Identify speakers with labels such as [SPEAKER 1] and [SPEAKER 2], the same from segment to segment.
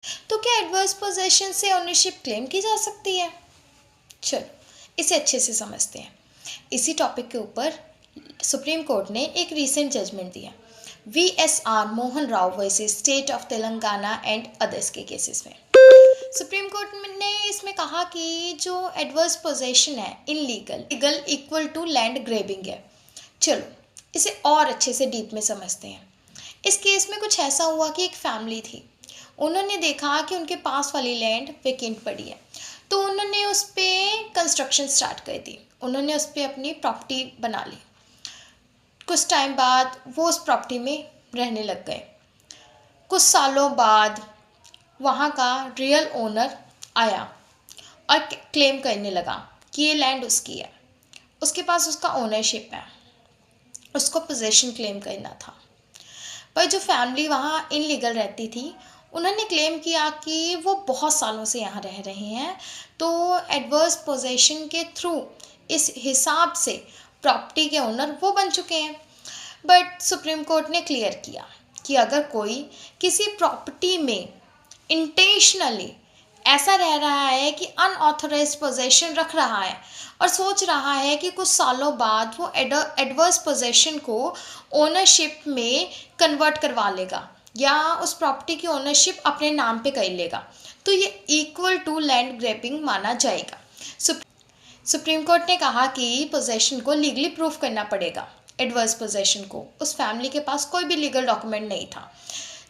[SPEAKER 1] तो क्या adverse possession से ओनरशिप क्लेम की जा सकती है? चलो इसे अच्छे से समझते हैं। इसी टॉपिक के ऊपर सुप्रीम कोर्ट ने एक रीसेंट जजमेंट दिया, VSR Mohan Rao versus state of Telangana and others के केसेस में। सुप्रीम कोर्ट ने इसमें कहा कि जो एडवर्स पोजेशन है legal equal to land grabbing है। चलो इसे और अच्छे से डीप में समझते हैं। इस केस में कुछ ऐसा हुआ कि एक फैमिली थी, उन्होंने देखा कि उनके पास वाली लैंड वेकेंट पड़ी है, तो उन्होंने उस पर कंस्ट्रक्शन स्टार्ट कर दी, उन्होंने उस पर अपनी प्रॉपर्टी बना ली। कुछ टाइम बाद वो उस प्रॉपर्टी में रहने लग गए। कुछ सालों बाद वहाँ का रियल ओनर आया और क्लेम करने लगा कि ये लैंड उसकी है, उसके पास उसका ओनरशिप है, उसको पोजेशन क्लेम करना था। पर जो फैमिली वहाँ इनलीगल रहती थी, उन्होंने क्लेम किया कि वो बहुत सालों से यहाँ रह रहे हैं, तो एडवर्स पोजेशन के थ्रू इस हिसाब से प्रॉपर्टी के ओनर वो बन चुके हैं। बट सुप्रीम कोर्ट ने क्लियर किया कि अगर कोई किसी प्रॉपर्टी में इंटेंशनली ऐसा रह रहा है कि अनऑथराइज्ड पोजेशन रख रहा है और सोच रहा है कि कुछ सालों बाद वो एडवर्स पोजेशन को ओनरशिप में कन्वर्ट करवा लेगा या उस प्रॉपर्टी की ओनरशिप अपने नाम पे कर लेगा, तो ये इक्वल टू लैंड ग्रैबिंग माना जाएगा। सुप्रीम कोर्ट ने कहा कि पोजेशन को लीगली प्रूफ करना पड़ेगा। एडवर्स पोजेशन को उस फैमिली के पास कोई भी लीगल डॉक्यूमेंट नहीं था,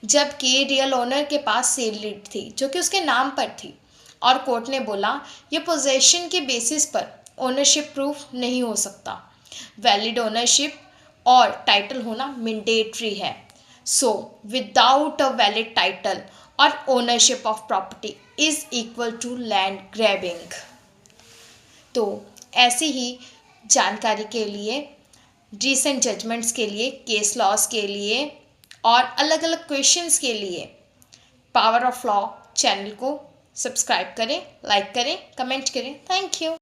[SPEAKER 1] जबकि रियल ओनर के पास सेल डीड थी जो कि उसके नाम पर थी, और कोर्ट ने बोला ये पोजेशन के बेसिस पर ओनरशिप प्रूफ नहीं हो सकता। वैलिड ओनरशिप और टाइटल होना मैंडेटरी है। So without a valid title और ownership of property is equal to land grabbing. तो ऐसी ही जानकारी के लिए, रीसेंट जजमेंट्स के लिए, केस लॉस के लिए और अलग अलग क्वेश्चंस के लिए पावर ऑफ लॉ चैनल को सब्सक्राइब करें, लाइक करें, कमेंट करें। Thank you.